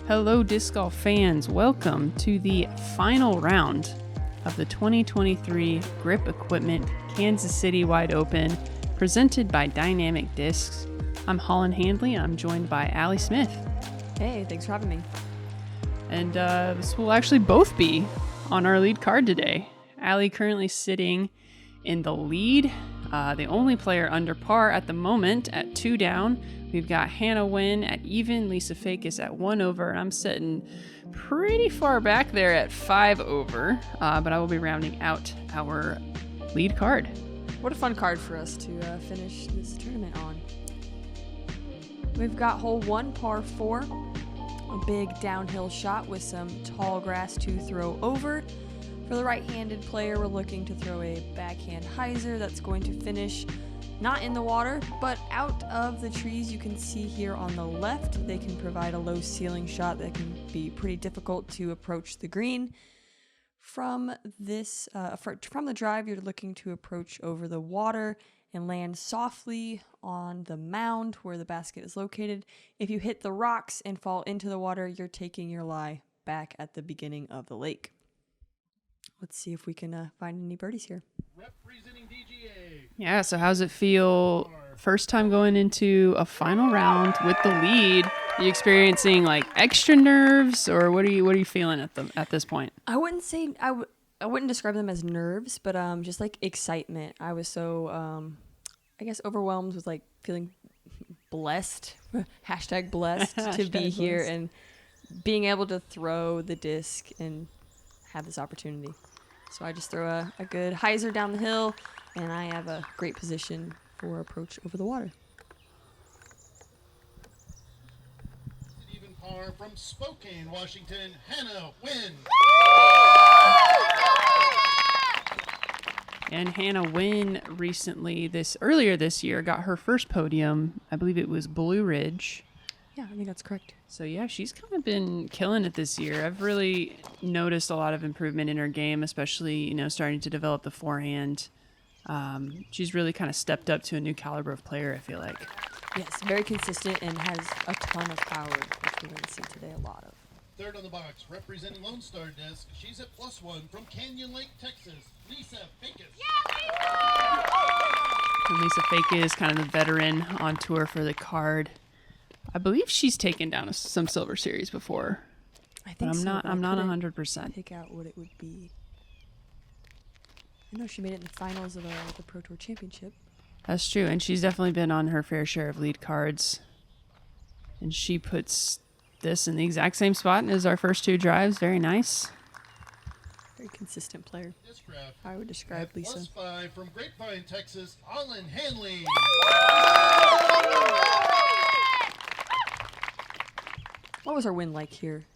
Hello, disc golf fans. Welcome to the final round of the 2023 Grip Equipment Kansas City Wide Open, presented by Dynamic Discs. I'm Handley. I'm joined by Allie Smith. Hey, thanks for having me. And this will actually both be on our lead card today. Allie currently sitting in the lead, the only player under par at the moment at 2 down. We've got Hannah Huynh at even, Lisa Fajkus at 1 over, and I'm sitting pretty far back there at 5 over, but I will be rounding out our lead card. What a fun card for us to finish this tournament on. We've got hole 1, par 4, a big downhill shot with some tall grass to throw over. For the right-handed player, we're looking to throw a backhand hyzer that's going to finish not in the water, but out of the trees. You can see here on the left, they can provide a low ceiling shot that can be pretty difficult to approach the green. From this, from the drive, you're looking to approach over the water and land softly on the mound where the basket is located. If you hit the rocks and fall into the water, you're taking your lie back at the beginning of the lake. Let's see if we can find any birdies here. Representing DGA. Yeah, so how's it feel first time going into a final round with the lead? Are you experiencing like extra nerves, or what are you feeling at this point? I wouldn't say I wouldn't describe them as nerves, but just like excitement. I was so I guess overwhelmed with like feeling blessed, hashtag blessed to be here and being able to throw the disc and have this opportunity. So I just throw a good hyzer down the hill, and I have a great position for approach over the water. Even par from Spokane, Washington, Hannah Huynh. And Hannah Huynh recently, earlier this year, got her first podium. I believe it was Blue Ridge. Yeah, I think that's correct. So yeah, she's kind of been killing it this year. I've really noticed a lot of improvement in her game, especially, starting to develop the forehand. She's really kind of stepped up to a new caliber of player, I feel like. Yes, very consistent and has a ton of power, which we're going to see today a lot of. Third on the box, representing Lone Star Disc. She's at +1 from Canyon Lake, Texas. Lisa Fajkus. And Lisa Fajkus is kind of the veteran on tour for the card. I believe she's taken down some Silver Series before. I think but I'm not 100%. Pick out what it would be. I know she made it in the finals of the Pro Tour Championship. That's true, and she's definitely been on her fair share of lead cards. And she puts this in the exact same spot as our first 2 drives. Very nice. Very consistent player. Discraft. I would describe At Lisa. +5 from Grapevine, Texas, Handley. What was our win like here?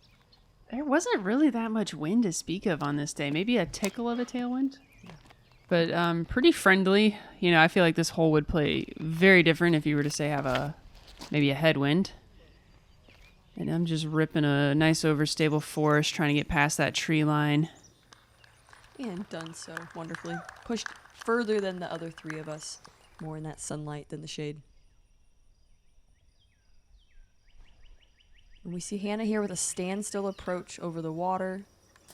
There wasn't really that much wind to speak of on this day. Maybe a tickle of a tailwind. Yeah. But pretty friendly. I feel like this hole would play very different if you were to say have maybe a headwind. And I'm just ripping a nice overstable forest, trying to get past that tree line. And done so wonderfully. Pushed further than the other 3 of us. More in that sunlight than the shade. And we see Hannah here with a standstill approach over the water.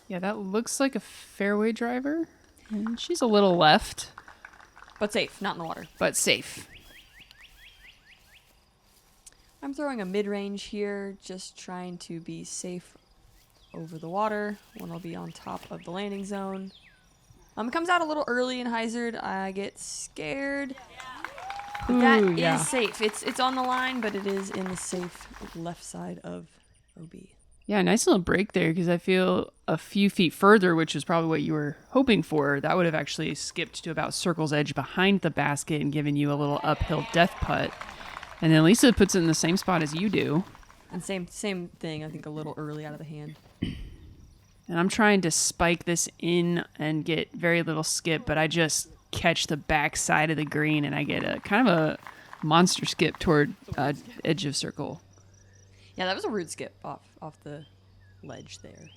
Yeah, that looks like a fairway driver. And she's a little left. But safe, not in the water. But safe. I'm throwing a mid-range here, just trying to be safe over the water. One will be on top of the landing zone. It comes out a little early in hyzered. I get scared. But that is safe. It's on the line, but it is in the safe left side of OB. Yeah, nice little break there, because I feel a few feet further, which is probably what you were hoping for, that would have actually skipped to about circle's edge behind the basket and given you a little uphill death putt. And then Lisa puts it in the same spot as you do. And same thing, I think a little early out of the hand. And I'm trying to spike this in and get very little skip, but I just catch the back side of the green and I get a kind of a monster skip toward edge of circle. Yeah, that was a rude skip off the ledge there.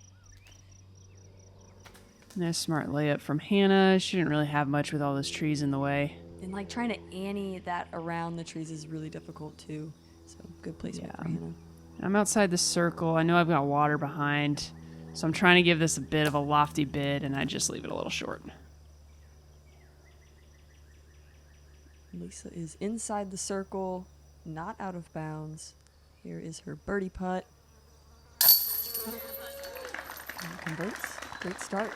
Nice smart layup from Hannah. She didn't really have much with all those trees in the way. And like trying to Annie that around the trees is really difficult too. So good placement for Hannah. I'm outside the circle. I know I've got water behind, so I'm trying to give this a bit of a lofty bid, and I just leave it a little short. Lisa is inside the circle, not out of bounds. Here is her birdie putt. And converts. Great start.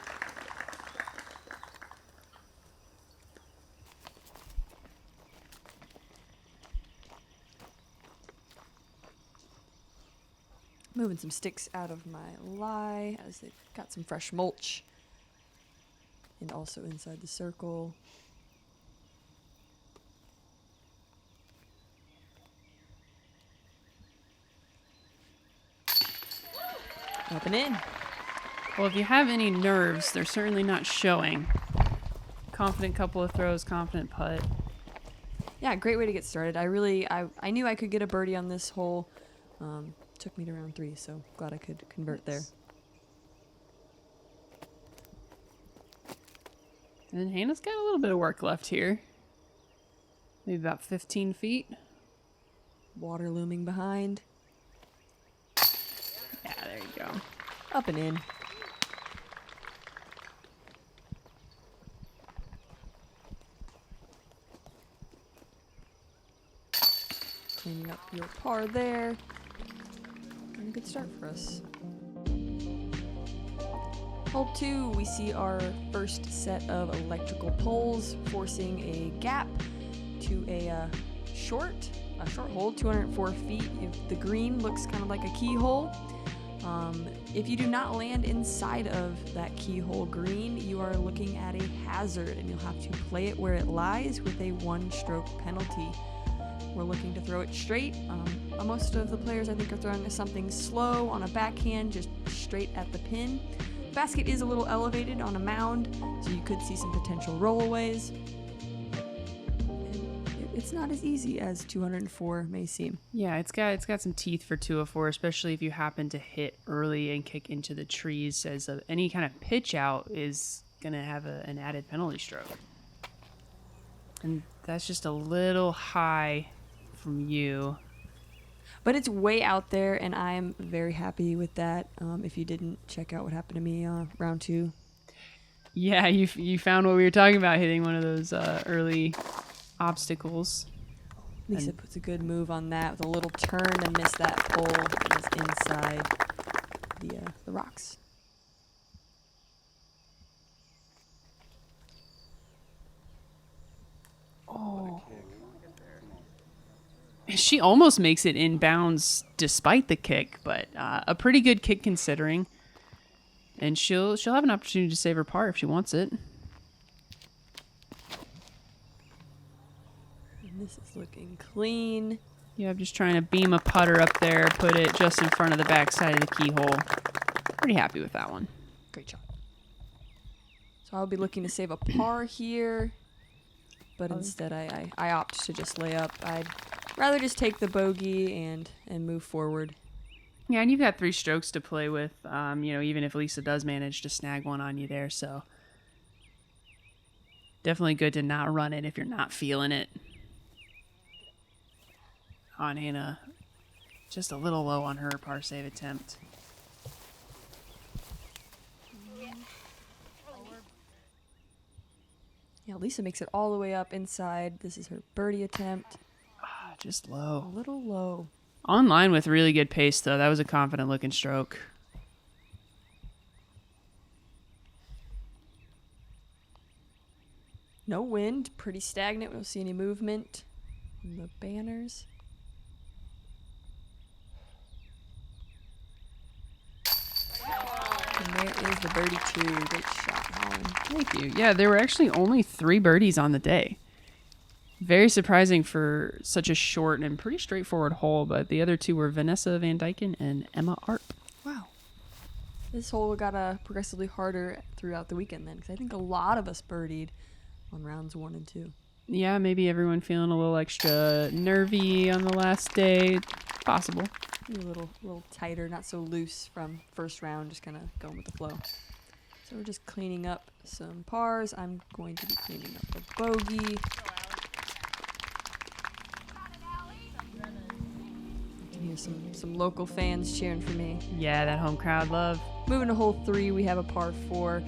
Moving some sticks out of my lie as they've got some fresh mulch. And also inside the circle. Up and in. Well, if you have any nerves, they're certainly not showing. Confident couple of throws, confident putt. Yeah, great way to get started. I knew I could get a birdie on this hole. Took me to round 3, so glad I could convert there. And Hannah's got a little bit of work left here. Maybe about 15 feet. Water looming behind. Yeah, there you go. Up and in. Cleaning up your par there. And a good start for us. Hole 2, we see our first set of electrical poles forcing a gap to a short hole, 204 feet. The green looks kind of like a keyhole. If you do not land inside of that keyhole green, you are looking at a hazard, and you'll have to play it where it lies with a 1-stroke penalty. We're looking to throw it straight. Most of the players, I think, are throwing something slow on a backhand, just straight at the pin. The basket is a little elevated on a mound, so you could see some potential rollaways. It's not as easy as 204 may seem. Yeah, it's got some teeth for 204, especially if you happen to hit early and kick into the trees, as any kind of pitch out is going to have an added penalty stroke. And that's just a little high from you. But it's way out there, and I am very happy with that. If you didn't check out what happened to me round 2. Yeah, you found what we were talking about, hitting one of those early obstacles. Lisa puts a good move on that with a little turn and missed that pole that was inside the rocks. Oh. She almost makes it in bounds despite the kick, but a pretty good kick considering. And she'll have an opportunity to save her par if she wants it. And this is looking clean. Yeah, I'm just trying to beam a putter up there, put it just in front of the backside of the keyhole. Pretty happy with that one. Great job. So I'll be looking to save a par here, but instead I opt to just lay up. I'd rather just take the bogey and move forward. Yeah, and you've got 3 strokes to play with, even if Lisa does manage to snag one on you there, so definitely good to not run it if you're not feeling it. On Hannah, just a little low on her par save attempt. Yeah, Lisa makes it all the way up inside. This is her birdie attempt. Just A low. little low. Online with really good pace, though. That was a confident looking stroke. No wind, pretty stagnant. We don't see any movement in the banners. And there is the birdie 2. Great shot, Holland. Thank you. Yeah, there were actually only 3 birdies on the day. Very surprising for such a short and pretty straightforward hole, but the other 2 were Vanessa Van Dyken and Emma Arp. Wow. This hole got progressively harder throughout the weekend then, because I think a lot of us birdied on rounds 1 and 2. Yeah, maybe everyone feeling a little extra nervy on the last day. Possible. Maybe a little tighter, not so loose from first round, just kind of going with the flow. So we're just cleaning up some pars. I'm going to be cleaning up the bogey. can hear some local fans cheering for me. Yeah, that home crowd love. Moving to hole 3, we have a par 4.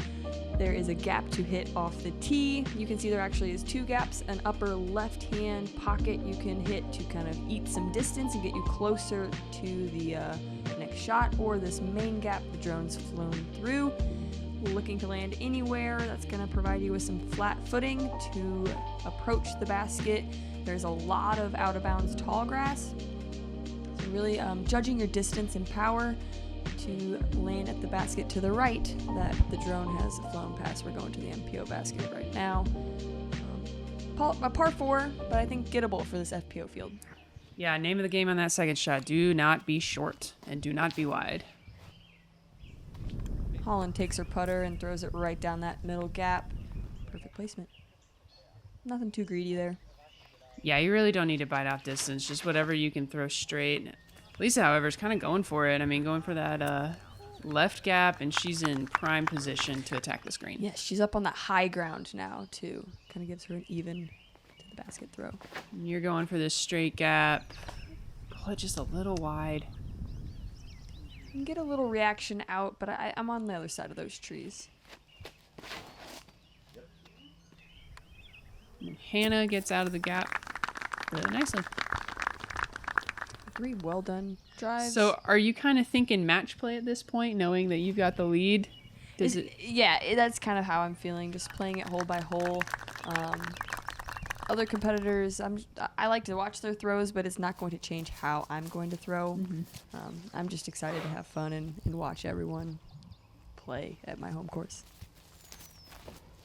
There is a gap to hit off the tee. You can see there actually is 2 gaps, an upper left-hand pocket you can hit to kind of eat some distance and get you closer to the next shot, or this main gap the drone's flown through. Looking to land anywhere, that's going to provide you with some flat footing to approach the basket. There's a lot of out-of-bounds tall grass, so really judging your distance and power to land at the basket to the right that the drone has flown past. We're going to the MPO basket right now. A par 4, but I think gettable for this FPO field. Yeah, name of the game on that second shot. Do not be short and do not be wide. Holland takes her putter and throws it right down that middle gap. Perfect placement. Nothing too greedy there. Yeah, you really don't need to bite off distance. Just whatever you can throw straight. Lisa, however, is kind of going for it. I mean, going for that left gap, and she's in prime position to attack the screen. Yeah, she's up on that high ground now, too. Kind of gives her an even to the basket throw. And you're going for this straight gap. Pull it just a little wide. You can get a little reaction out, but I'm on the other side of those trees. And Hannah gets out of the gap really nicely. 3 well done drives. So are you kind of thinking match play at this point, knowing that you've got the lead? Yeah, that's kind of how I'm feeling, just playing it hole by hole. Other competitors, I like to watch their throws, but it's not going to change how I'm going to throw. I'm just excited to have fun and watch everyone play at my home course.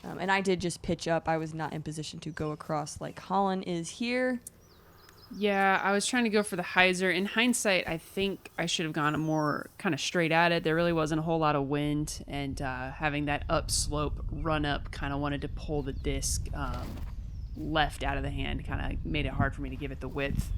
And I did just pitch up. I was not in position to go across like Holland is here. Yeah, I was trying to go for the hyzer. In hindsight, I think I should have gone more kind of straight at it. There really wasn't a whole lot of wind, and having that upslope run up, kind of wanted to pull the disc left out of the hand, kind of made it hard for me to give it the width.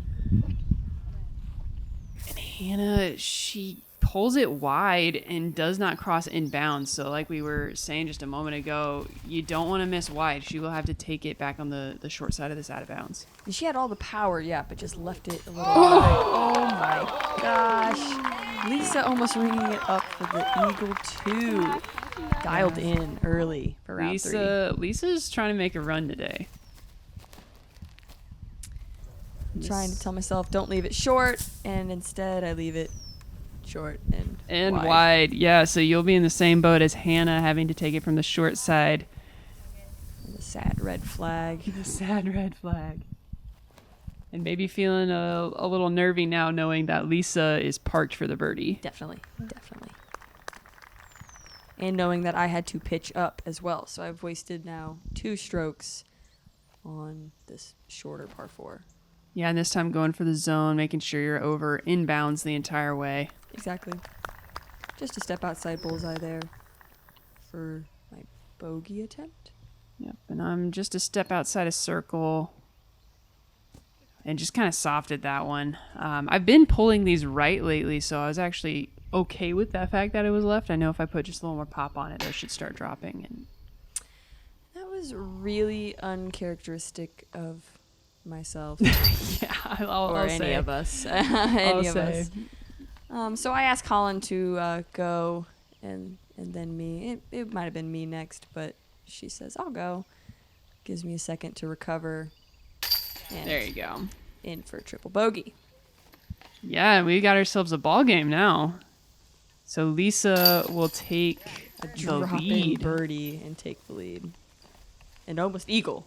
And Hannah, she pulls it wide and does not cross inbounds. So like we were saying just a moment ago, you don't want to miss wide. She will have to take it back on the short side of this out of bounds. And she had all the power, yeah, but just left it a little wide. Oh my gosh. Lisa almost ringing it up for the Eagle 2. Dialed in early for round 3. Lisa's trying to make a run today. I'm trying to tell myself don't leave it short, and instead I leave it short and wide. Yeah, so you'll be in the same boat as Hannah, having to take it from the short side. And the sad red flag. The sad red flag. And maybe feeling a little nervy now, knowing that Lisa is parked for the birdie. Definitely. And knowing that I had to pitch up as well, so I've wasted now 2 strokes on this shorter par 4. Yeah, and this time going for the zone, making sure you're over inbounds the entire way. Exactly. Just a step outside bullseye there for my bogey attempt. Yep, and I'm just a step outside a circle and just kind of softed that one. I've been pulling these right lately, so I was actually okay with that fact that it was left. I know if I put just a little more pop on it, those should start dropping. And that was really uncharacteristic of myself. Yeah, I'll any say. of us. I'll of say. us. So I asked Holland to go, and then me. It might have been me next, but she says, I'll go. Gives me a second to recover. And There you go. in for a triple bogey. Yeah, we got ourselves a ball game now. So Lisa will take A the drop-in lead. birdie and take the lead. And almost eagle.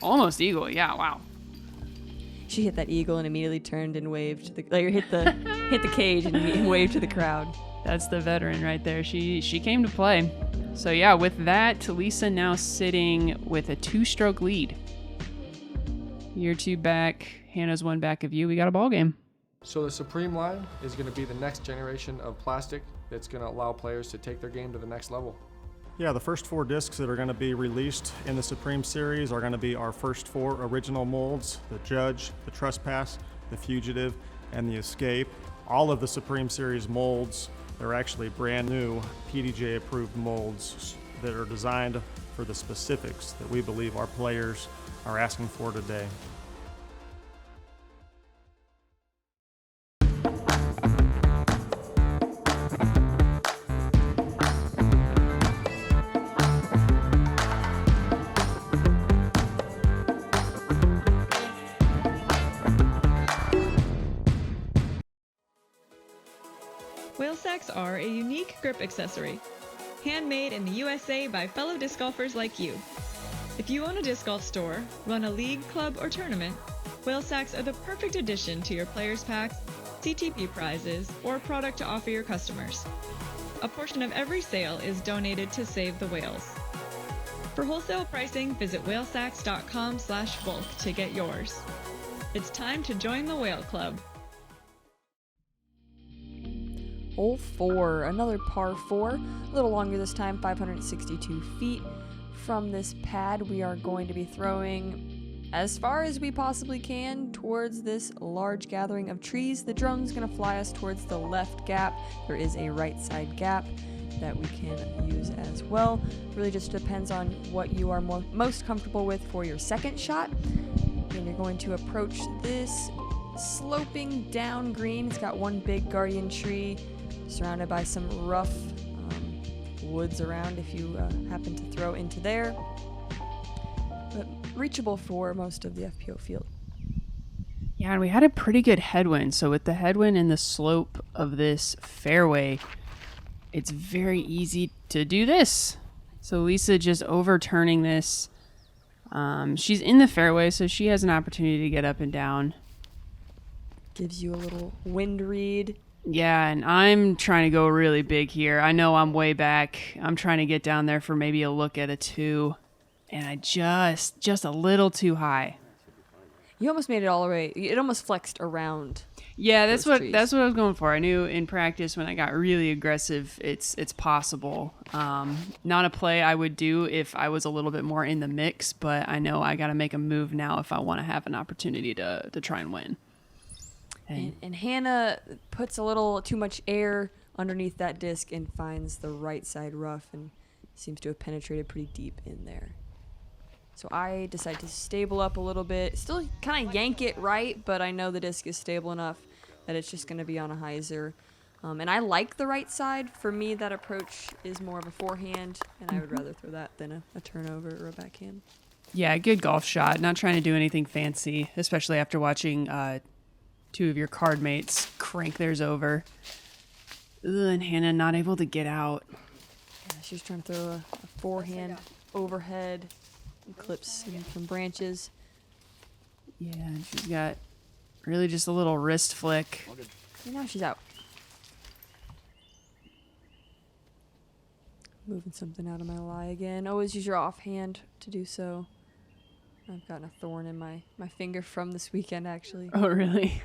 Almost eagle. Yeah, wow. She hit that eagle and immediately turned and waved to hit the cage and waved to the crowd. That's the veteran right there. She came to play. So yeah, with that, Lisa now sitting with a 2-stroke lead. Year 2 back, Hannah's 1 back of you. We got a ball game. So the Supreme line is going to be the next generation of plastic that's going to allow players to take their game to the next level. Yeah, the first 4 discs that are going to be released in the Supreme Series are going to be our first 4 original molds: the Judge, the Trespass, the Fugitive, and the Escape. All of the Supreme Series molds, they're actually brand new PDJ approved molds that are designed for the specifics that we believe our players are asking for today. Whale sacks are a unique grip accessory, handmade in the USA by fellow disc golfers like you. If you own a disc golf store, run a league, club, or tournament, whale sacks are the perfect addition to your players' packs, CTP prizes, or product to offer your customers. A portion of every sale is donated to Save the Whales. For wholesale pricing, visit whalesacks.com/bulk to get yours. It's time to join the Whale Club. Hole 4, another par 4, a little longer this time, 562 feet. From this pad, we are going to be throwing as far as we possibly can towards this large gathering of trees. The drone's going to fly us towards the left gap. There is a right side gap that we can use as well. Really just depends on what you are most comfortable with for your second shot. And you're going to approach this sloping down green. It's got one big guardian tree surrounded by some rough woods around if you happen to throw into there, but reachable for most of the FPO field. Yeah, and we had a pretty good headwind. So with the headwind and the slope of this fairway, it's very easy to do this. So Lisa just overturning this. She's in the fairway, so she has an opportunity to get up and down. Gives you a little wind read. Yeah, and I'm trying to go really big here. I know I'm way back. I'm trying to get down there for maybe a look at a 2, and I just a little too high. You almost made it all the way. It almost flexed around. Yeah, that's what trees. I was going for. I knew in practice when I got really aggressive, it's possible. Not a play I would do if I was a little bit more in the mix, but I know I got to make a move now if I want to have an opportunity to try and win. And Hannah puts a little too much air underneath that disc and finds the right side rough and seems to have penetrated pretty deep in there. So I decide to stable up a little bit. Still kind of yank it right, but I know the disc is stable enough that it's just going to be on a hyzer. And I like the right side. For me, that approach is more of a forehand, and I would rather throw that than a turnover or a backhand. Yeah, good golf shot. Not trying to do anything fancy, especially after watching 2 of your card mates crank theirs over. Ugh, and Hannah not able to get out. Yeah, she's trying to throw a forehand overhead and clips some branches. Yeah, and she's got really just a little wrist flick. And now she's out. Moving something out of my lie again. Always use your offhand to do so. I've gotten a thorn in my finger from this weekend, actually. Oh, really?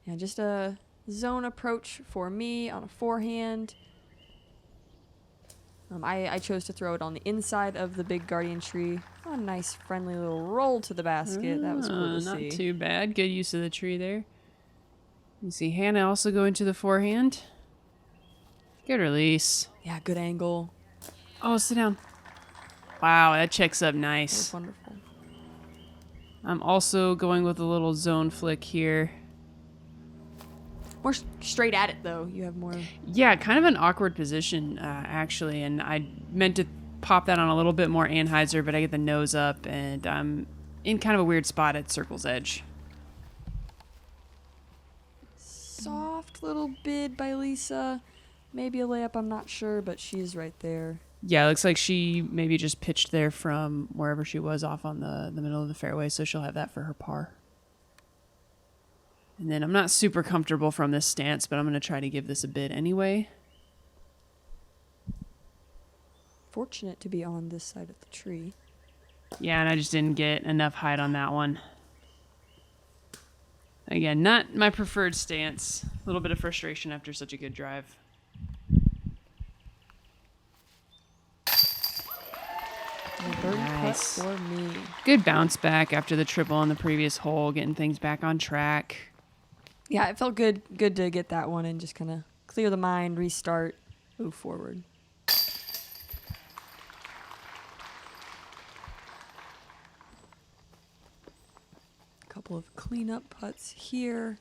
Yeah, just a zone approach for me on a forehand. I chose to throw it on the inside of the big guardian tree. Oh, a nice, friendly little roll to the basket. That was cool to see. Not too bad. Good use of the tree there. You see Hannah also go into the forehand. Good release. Yeah, good angle. Oh, sit down. Wow, that checks up That was nice. wonderful. I'm also going with a little zone flick here. More straight at it, though. You have more. Yeah, kind of an awkward position, actually, and I meant to pop that on a little bit more Anheuser, but I get the nose up, and I'm in kind of a weird spot at circle's edge. Soft little bid by Lisa. Maybe a layup, I'm not sure, but she's right there. Yeah, it looks like she maybe just pitched there from wherever she was off on the middle of the fairway, so she'll have that for her par. And then I'm not super comfortable from this stance, but I'm going to try to give this a bid anyway. Fortunate to be on this side of the tree. Yeah, and I just didn't get enough height on that one. Again, not my preferred stance. A little bit of frustration after such a good drive. Birdie Nice. putt for me. Good bounce back after the triple on the previous hole, getting things back on track. Yeah, it felt good to get that one and just kind of clear the mind, restart, move forward. A couple of cleanup putts here.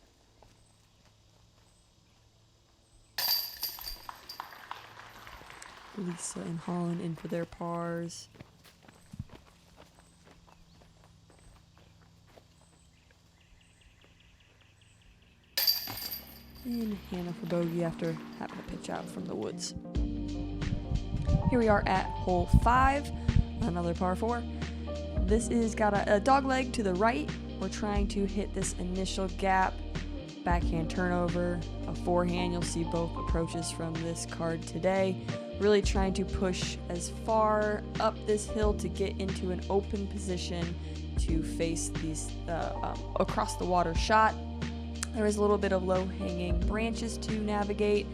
Lisa and Holland in for their pars. And Hannah for bogey after having to pitch out from the woods. Here we are at hole 5, another par 4. This is got a dog leg to the right. We're trying to hit this initial gap, backhand turnover, a forehand. You'll see both approaches from this card today. Really trying to push as far up this hill to get into an open position to face these across the water shot. There is a little bit of low-hanging branches to navigate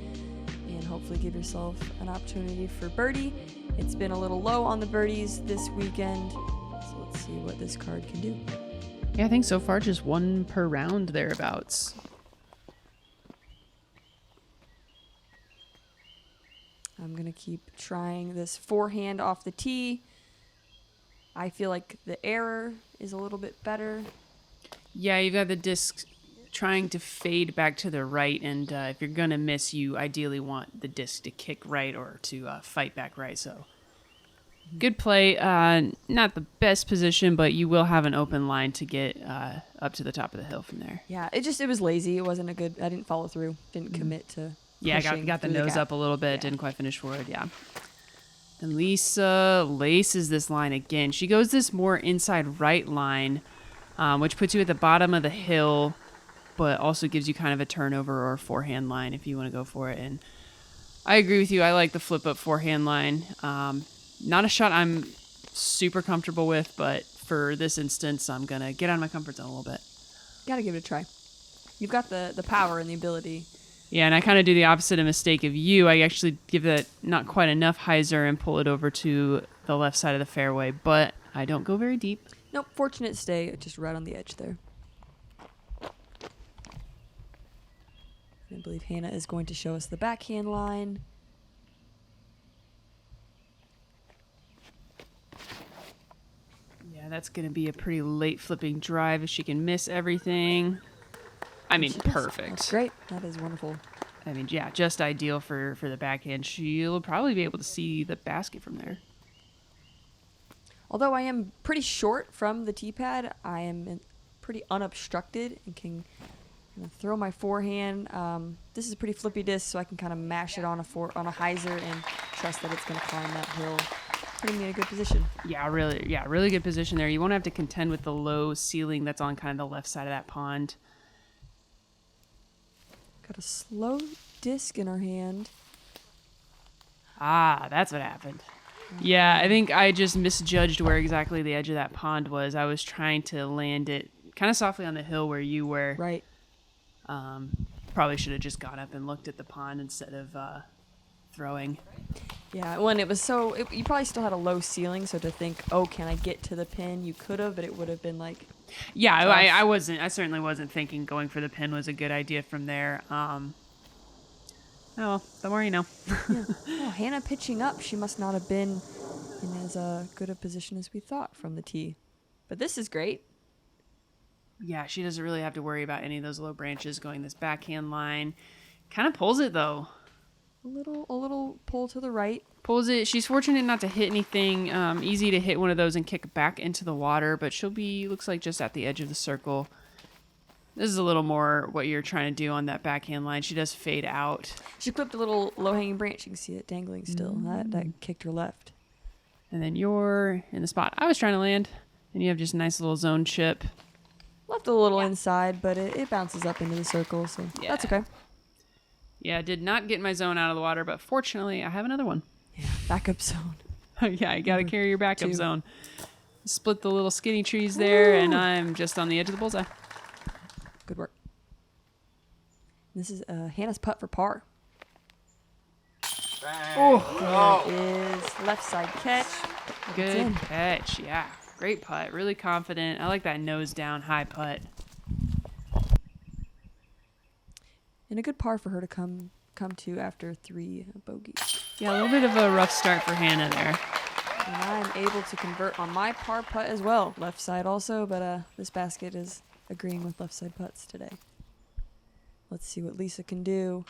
and hopefully give yourself an opportunity for birdie. It's been a little low on the birdies this weekend, so let's see what this card can do. Yeah, I think so far just 1 per round thereabouts. I'm going to keep trying this forehand off the tee. I feel like the error is a little bit better. Yeah, you've got the disc trying to fade back to the right, and if you're going to miss, you ideally want the disc to kick right or to fight back right. So good play. Not the best position, but you will have an open line to get up to the top of the hill from there. Yeah, it was lazy. It wasn't a good, I didn't follow through, didn't commit to Yeah, got the nose up a little bit, didn't quite finish forward, yeah. Then Lisa laces this line again. She goes this more inside right line, which puts you at the bottom of the hill, but also gives you kind of a turnover or a forehand line if you want to go for it. And I agree with you. I like the flip up forehand line. Not a shot I'm super comfortable with, but for this instance, I'm going to get out of my comfort zone a little bit. Gotta give it a try. You've got the power and the ability. Yeah, and I kind of do the opposite of mistake of you. I actually give that not quite enough hyzer and pull it over to the left side of the fairway, but I don't go very deep. Nope, fortunate stay just right on the edge there. I believe Hannah is going to show us the backhand line. Yeah, that's going to be a pretty late flipping drive if she can miss everything. I mean, perfect. That's great. That is wonderful. I mean, yeah, just ideal for the backhand. She'll probably be able to see the basket from there. Although I am pretty short from the tee pad, I am pretty unobstructed and can throw my forehand. This is a pretty flippy disc, so I can kind of mash it on a hyzer and trust that it's going to climb that hill, putting me in a good position. Yeah, really good position there. You won't have to contend with the low ceiling that's on kind of the left side of that pond. Got a slow disc in her hand. Ah, that's what happened. Yeah, I think I just misjudged where exactly the edge of that pond was. I was trying to land it kind of softly on the hill where you were. Right. Probably should have just gone up and looked at the pond instead of throwing. Yeah, when it was so, you probably still had a low ceiling, so to think, oh, can I get to the pin? You could have, but it would have been like. Yeah, I certainly wasn't thinking going for the pin was a good idea from there. Oh, well, the more you know. Yeah. Well, Hannah pitching up, she must not have been in as good a position as we thought from the tee. But this is great. Yeah, she doesn't really have to worry about any of those low branches going this backhand line. Kind of pulls it, though. A little pull to the right. Pulls it. She's fortunate not to hit anything. Easy to hit one of those and kick back into the water, but she'll be, looks like, just at the edge of the circle. This is a little more what you're trying to do on that backhand line. She does fade out. She clipped a little low-hanging branch. You can see it dangling still. That kicked her left. And then you're in the spot I was trying to land, and you have just a nice little zone chip. Left a little inside, but it bounces up into the circle, so that's okay. Yeah, did not get my zone out of the water, but fortunately, I have another one. Yeah, backup zone. Yeah, you got to carry your backup zone. Split the little skinny trees there, and I'm just on the edge of the bullseye. Good work. This is Hannah's putt for par. Oh, there is left side catch. Good catch, yeah. Great putt, really confident. I like that nose down high putt. And a good par for her to come to after 3 bogeys. Yeah, a little bit of a rough start for Hannah there. And I'm able to convert on my par putt as well. Left side also, but this basket is agreeing with left side putts today. Let's see what Lisa can do.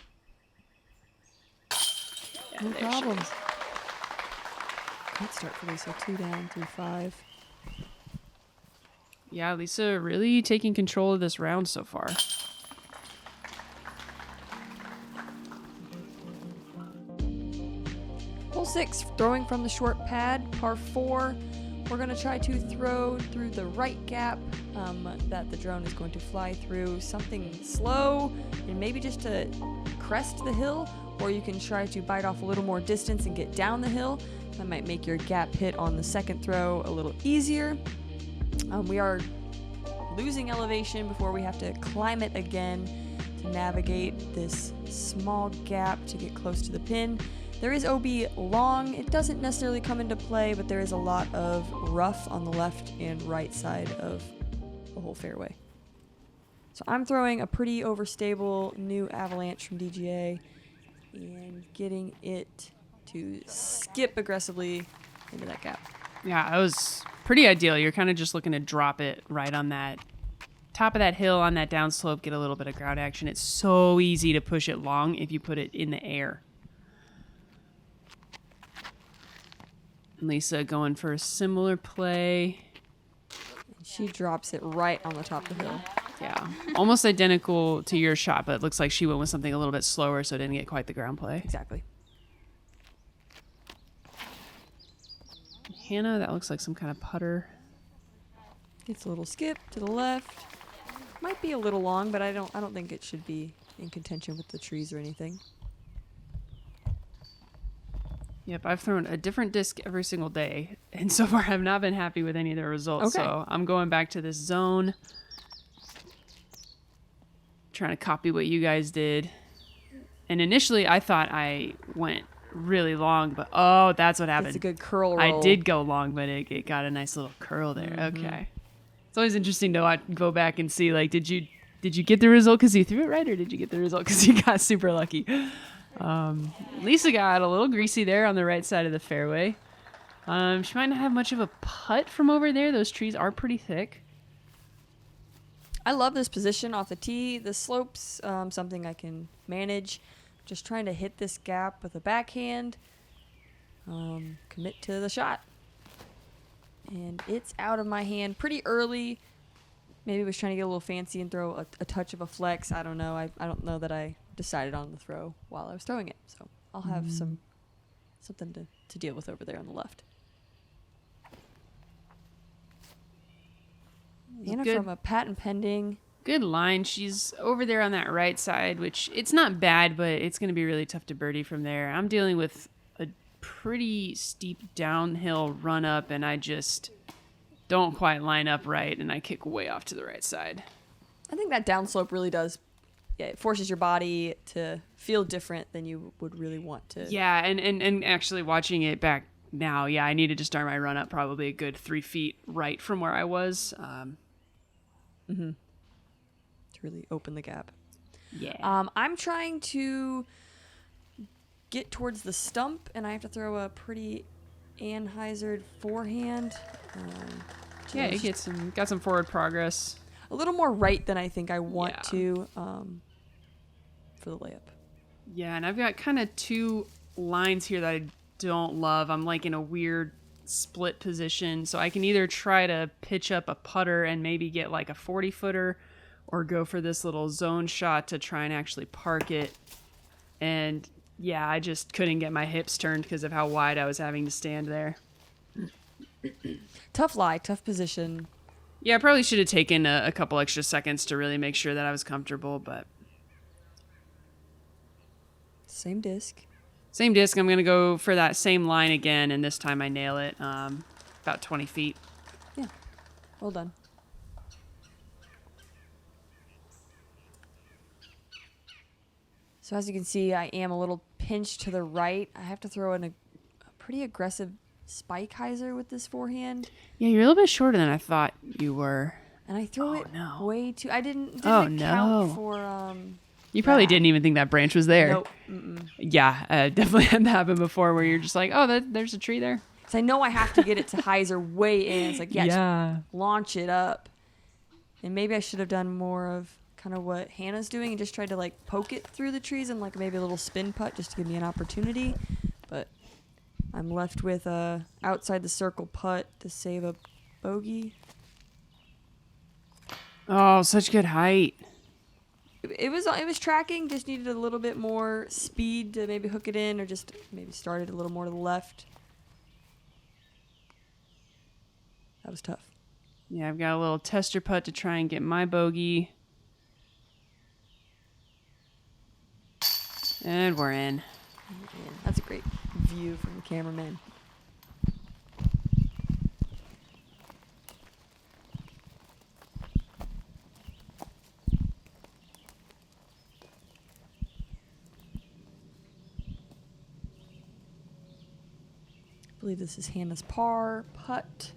Yeah, No problems. Great start for Lisa. 2 down through 5. Yeah, Lisa really taking control of this round so far. Hole 6, throwing from the short pad, par 4. We're going to try to throw through the right gap that the drone is going to fly through. Something slow and maybe just to crest the hill, or you can try to bite off a little more distance and get down the hill. That might make your gap hit on the second throw a little easier. We are losing elevation before we have to climb it again to navigate this small gap to get close to the pin. There is OB long. It doesn't necessarily come into play, but there is a lot of rough on the left and right side of the whole fairway. So I'm throwing a pretty overstable new Avalanche from DGA and getting it to skip aggressively into that gap. Yeah, that was pretty ideal. You're kind of just looking to drop it right on that top of that hill on that downslope, get a little bit of ground action. It's so easy to push it long if you put it in the air. Lisa going for a similar play. She drops it right on the top of the hill. Yeah, almost identical to your shot, but it looks like she went with something a little bit slower, so it didn't get quite the ground play. Exactly. Hannah, that looks like some kind of putter. Gets a little skip to the left. Might be a little long, but I don't think it should be in contention with the trees or anything. Yep, I've thrown a different disc every single day, and so far I've not been happy with any of the results. Okay. So I'm going back to this zone, trying to copy what you guys did. And initially I thought I went really long, but oh, that's what happened. It's a good curl roll. I did go long, but it got a nice little curl there. Mm-hmm. Okay. It's always interesting to go back and see, like, did you get the result because you threw it right, or did you get the result because you got super lucky? Lisa got a little greasy there on the right side of the fairway. She might not have much of a putt from over there. Those trees are pretty thick. I love this position off the tee. The slope's something I can manage. Just trying to hit this gap with a backhand. Commit to the shot. And it's out of my hand pretty early. Maybe I was trying to get a little fancy and throw a touch of a flex. I don't know. I don't know that I decided on the throw while I was throwing it. So I'll have something to deal with over there on the left. Anna from a patent pending. Good line. She's over there on that right side, which it's not bad, but it's going to be really tough to birdie from there. I'm dealing with a pretty steep downhill run up, and I just don't quite line up right, and I kick way off to the right side. I think that downslope really does, it forces your body to feel different than you would really want to. Yeah, and actually watching it back now, yeah, I needed to start my run up probably a good 3 feet right from where I was. To really open the gap. Yeah. I'm trying to get towards the stump, and I have to throw a pretty Anheuser forehand. Yeah, you got some forward progress. A little more right than I think I want to for the layup. Yeah, and I've got kind of two lines here that I don't love. I'm like in a weird split position, so I can either try to pitch up a putter and maybe get like a 40-footer, or go for this little zone shot to try and actually park it. And yeah, I just couldn't get my hips turned because of how wide I was having to stand there. Tough lie, tough position. Yeah, I probably should have taken a couple extra seconds to really make sure that I was comfortable, but... Same disc. Same disc. I'm going to go for that same line again, and this time I nail it about 20 feet. Yeah, well done. So as you can see, I am a little pinched to the right. I have to throw in a pretty aggressive spike hyzer with this forehand. Yeah, you're a little bit shorter than I thought you were. And I threw it way too... I didn't no. count for... You probably didn't even think that branch was there. Nope. Mm-mm. Yeah, definitely had that happen before where you're just like, oh, there's a tree there. So I know I have to get it to hyzer way in. It's like, just launch it up. And maybe I should have done more of kind of what Hannah's doing and just tried to like poke it through the trees and like maybe a little spin putt just to give me an opportunity. But I'm left with a outside the circle putt to save a bogey. Oh, such good height. It was tracking, just needed a little bit more speed to maybe hook it in or just maybe start it a little more to the left. That was tough. Yeah, I've got a little tester putt to try and get my bogey. And we're in. Man, that's a great view from the cameraman. I believe this is Hannah's par putt.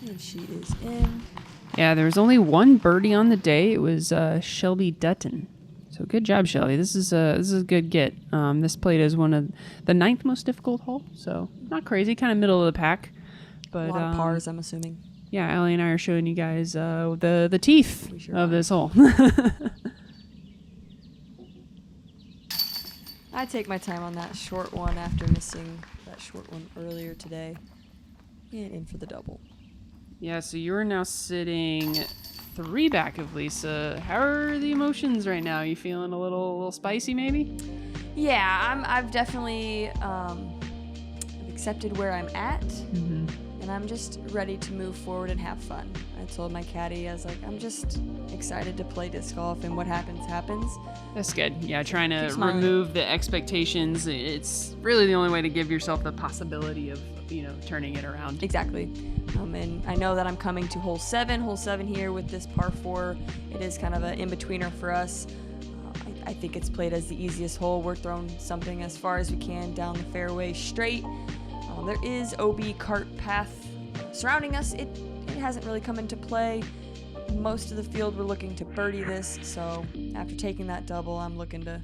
And she is in. Yeah, there was only one birdie on the day. It was Shelby Dutton. So good job, Shelby. This is a good get. This played as one of the 9th most difficult hole, so not crazy, kind of middle of the pack. But A lot of pars, I'm assuming. yeah, Allie and I are showing you guys the teeth We sure of are. this hole. I take my time on that short one after missing that short one earlier today. And in for the double. Yeah, so you're now sitting 3 back of Lisa. How are the emotions right now? You feeling a little spicy, maybe? Yeah, I've definitely I've accepted where I'm at, and I'm just ready to move forward and have fun. I told my caddy, I was like, I'm just excited to play disc golf, and what happens, happens. That's good. Yeah, trying to Keep smiling. remove the expectations. It's really the only way to give yourself the possibility of, turning it around. Exactly. And I know that I'm coming to hole 7. Hole 7 here with this par 4. It is kind of an in-betweener for us. I think it's played as the easiest hole. We're throwing something as far as we can down the fairway straight. There is OB cart path surrounding us. It hasn't really come into play. Most of the field we're looking to birdie this, so after taking that double, I'm looking to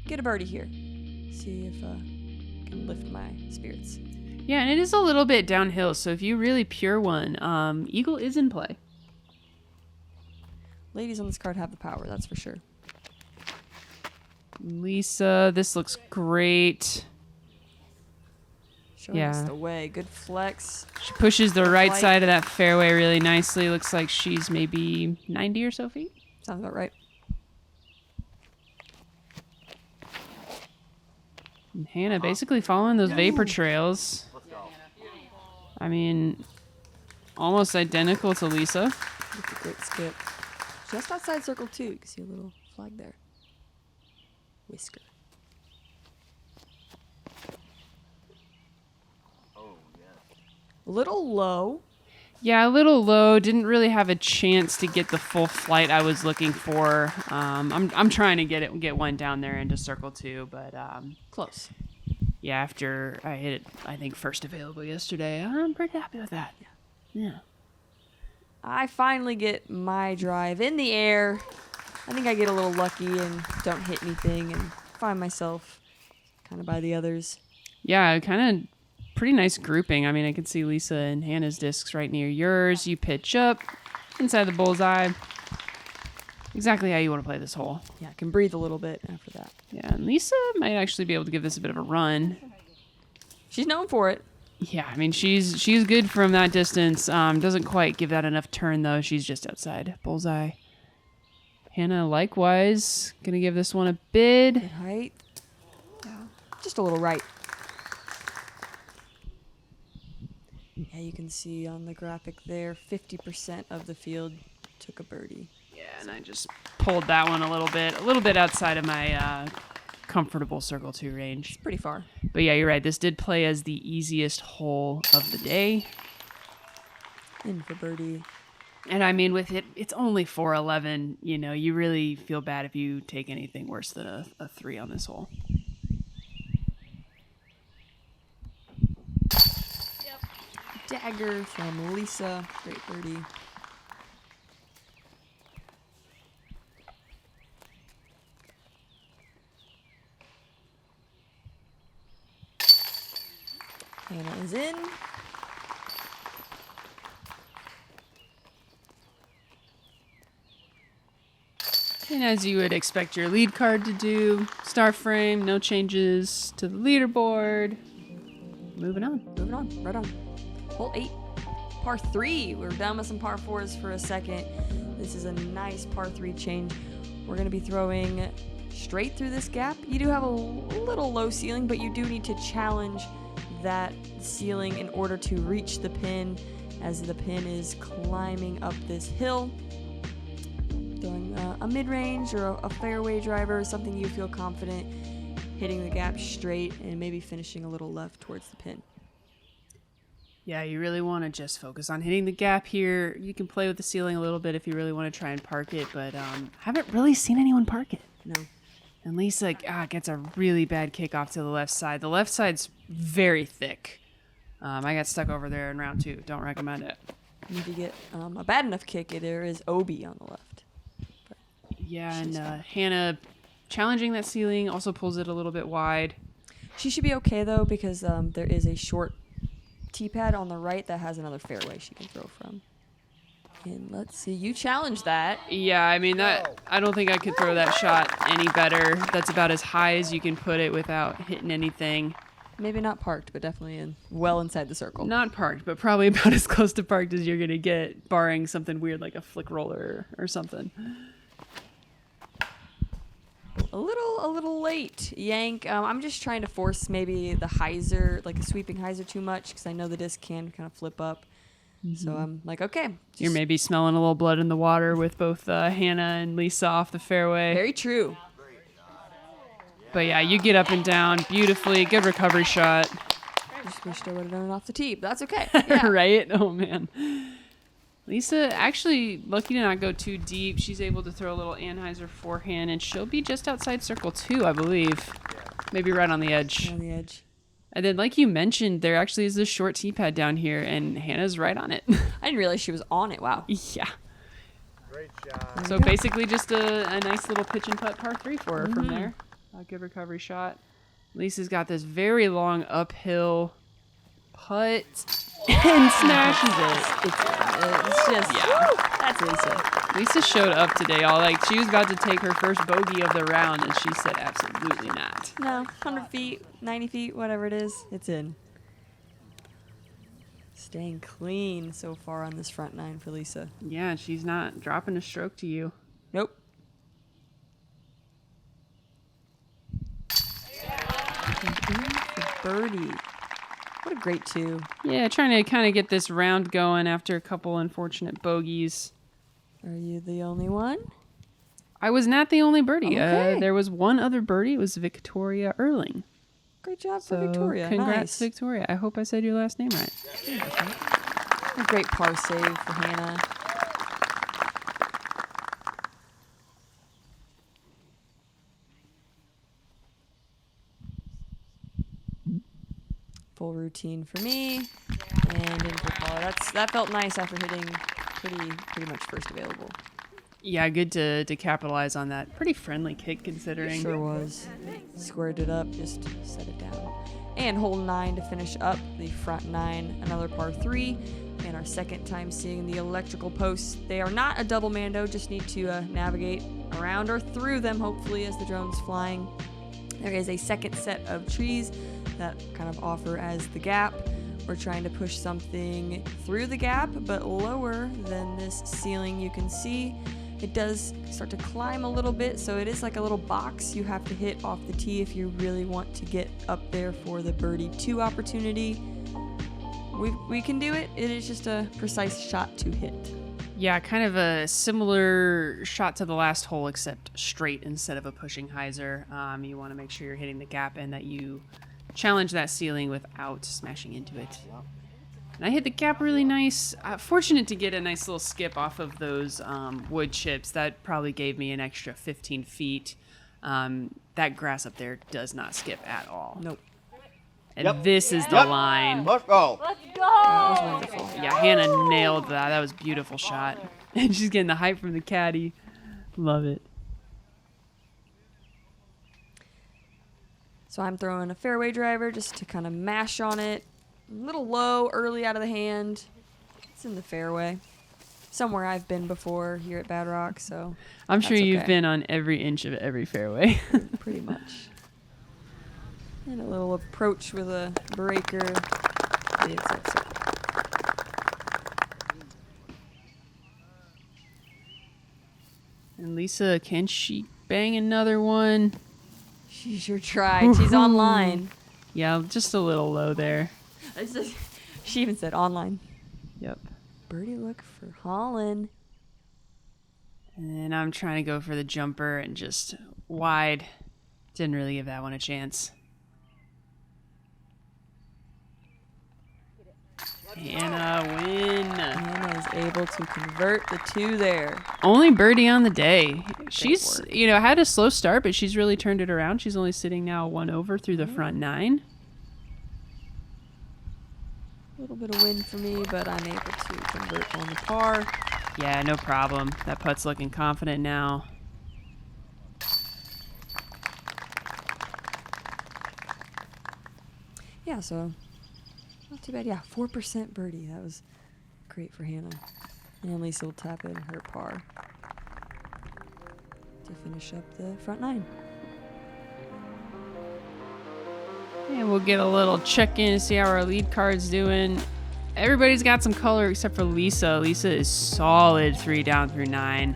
get a birdie here. See if I can lift my spirits. Yeah, and it is a little bit downhill, so if you really pure one, Eagle is in play. Ladies on this card have the power, that's for sure. Lisa, this looks great. Showing Yeah. us the way. Good flex. She pushes the right Light. side of that fairway really nicely. Looks like she's maybe 90 or so feet. Sounds about right. And Hannah basically following those vapor trails. I mean, almost identical to Lisa. With a great skip. Just outside circle 2. You can see a little flag there. Whisker. A little low. Yeah, a little low. Didn't really have a chance to get the full flight I was looking for. I'm trying to get one down there into circle 2, but Close. yeah, after I hit it, I think first available yesterday, I'm pretty happy with that. Yeah. I finally get my drive in the air. I think I get a little lucky and don't hit anything and find myself kind of by the others. Yeah, kind of pretty nice grouping. I mean, I can see Lisa and Hannah's discs right near yours. You pitch up inside the bullseye. Exactly how you want to play this hole. Yeah, I can breathe a little bit after that. Yeah, and Lisa might actually be able to give this a bit of a run. She's known for it. Yeah, I mean, she's good from that distance. Doesn't quite give that enough turn, though. She's just outside bullseye. Hannah, likewise, gonna give this one a bid. Good height. Yeah, just a little right. Yeah, you can see on the graphic there, 50% of the field took a birdie. Yeah, and I just pulled that one a little bit outside of my comfortable circle 2 range. It's pretty far. But yeah, you're right. This did play as the easiest hole of the day. In for birdie. And I mean, with it, it's only 411. You know, you really feel bad if you take anything worse than a 3 on this hole. Dagger from Lisa. Great birdie. Hannah is in. And as you would expect your lead card to do, star frame, no changes to the leaderboard. Moving on. Moving on, right on. Hole 8, par 3. We're done with some par 4s for a second. This is a nice par 3 change. We're going to be throwing straight through this gap. You do have a little low ceiling, but you do need to challenge that ceiling in order to reach the pin, as the pin is climbing up this hill. Throwing a mid-range or a fairway driver, something you feel confident hitting the gap straight and maybe finishing a little left towards the pin. Yeah, you really want to just focus on hitting the gap here. You can play with the ceiling a little bit if you really want to try and park it, but haven't really seen anyone park it. No. And Lisa gets a really bad kick off to the left side. The left side's very thick. I got stuck over there in round 2. Don't recommend it. Need to get a bad enough kick. There is Obi on the left. Yeah, and Hannah challenging that ceiling also pulls it a little bit wide. She should be okay though, because there is a short tee pad on the right that has another fairway she can throw from. And let's see, you challenge that. Yeah, I mean I don't think I could throw that shot any better. That's about as high as you can put it without hitting anything. Maybe not parked, but definitely well inside the circle. Not parked, but probably about as close to parked as you're gonna get, barring something weird like a flick roller or something. A little late yank. I'm just trying to force maybe the hyzer, like a sweeping hyzer, too much, because I know the disc can kind of flip up. So I'm like, okay. You're maybe smelling a little blood in the water with both Hannah and Lisa off the fairway. Very true. But yeah, you get up and down beautifully. Good recovery shot. I just wished I would have done it off the tee, but that's okay. Yeah. Right? Oh, man. Lisa actually lucky to not go too deep. She's able to throw a little anhyzer forehand, and she'll be just outside circle 2, I believe. Maybe right on the edge. On the edge. And then, like you mentioned, there actually is this short tee pad down here, and Hannah's right on it. I didn't realize she was on it. Wow. Yeah. Great shot. So basically just a nice little pitch and putt par 3 for her from there. A good recovery shot. Lisa's got this very long uphill putt and smashes it. It's just, that's Lisa. Lisa showed up today all like she was about to take her first bogey of the round, and she said absolutely not. No, 100 feet, 90 feet, whatever it is, it's in. Staying clean so far on this front 9 for Lisa. Yeah, she's not dropping a stroke to you. Nope. Birdie. What a great 2. Yeah, trying to kind of get this round going after a couple unfortunate bogeys. Are you the only one? I was not the only birdie. Okay. There was one other birdie. It was Victoria Erling. Great job So for Victoria. congrats, Nice. Victoria. I hope I said your last name right. A great par save for Hannah. Full routine for me, and in for Paula. That felt nice after hitting pretty much first available. Yeah, good to capitalize on that. Pretty friendly kick considering. Sure was. Squared it up, just set it down. And hole 9 to finish up the front 9, another par 3, and our second time seeing the electrical posts. They are not a double mando, just need to navigate around or through them, hopefully, as the drone's flying. There is a second set of trees that kind of offer as the gap. We're trying to push something through the gap, but lower than this ceiling you can see. It does start to climb a little bit, so it is like a little box you have to hit off the tee if you really want to get up there for the birdie 2 opportunity. We can do it. It is just a precise shot to hit. Yeah, kind of a similar shot to the last hole, except straight instead of a pushing hyzer. You want to make sure you're hitting the gap and that you challenge that ceiling without smashing into it. And I hit the gap really nice. Fortunate to get a nice little skip off of those wood chips. That probably gave me an extra 15 feet. That grass up there does not skip at all. Nope. And this is the line. Let's go. That was wonderful. Yeah, Hannah nailed that. That was a beautiful shot. And she's getting the hype from the caddy. Love it. So I'm throwing a fairway driver just to kind of mash on it. A little low, early out of the hand. It's in the fairway. somewhere I've been before here at Bad Rock, so I'm sure that's you've okay. been on every inch of every fairway. Pretty much. And a little approach with a breaker. The inside circle. And Lisa, can she bang another one? She sure tried. She's online. Yeah, just a little low there. She even said online. Yep. Birdie look for Holland. And I'm trying to go for the jumper and just wide. Didn't really give that one a chance. Hannah win. Hannah is able to convert the 2 there. Only birdie on the day. She's, work. had a slow start, but she's really turned it around. She's only sitting now 1 over through the front 9. A little bit of wind for me, but I'm able to convert on the par. Yeah, no problem. That putt's looking confident now. Yeah, so not too bad. Yeah, 4% birdie. That was great for Hannah. And Lisa will tap in her par to finish up the front 9. And we'll get a little check-in to see how our lead card's doing. Everybody's got some color except for Lisa. Lisa is solid 3 down through 9.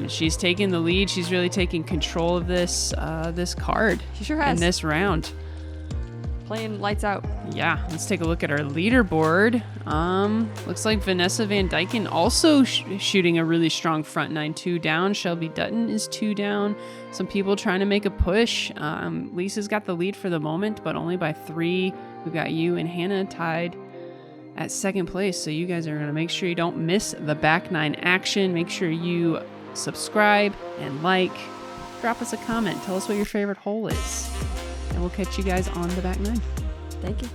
She's taking the lead. She's really taking control of this card. She sure has. In this round. Playing lights out. Yeah, let's take a look at our leaderboard. Looks like Vanessa Van Dyken also shooting a really strong front 9, 2 down. Shelby Dutton is 2 down. Some people trying to make a push. Lisa's got the lead for the moment, but only by 3. We've got you and Hannah tied at 2nd place. So you guys are going to make sure you don't miss the back 9 action. Make sure you subscribe and like. Drop us a comment. Tell us what your favorite hole is. And we'll catch you guys on the back 9. Thank you.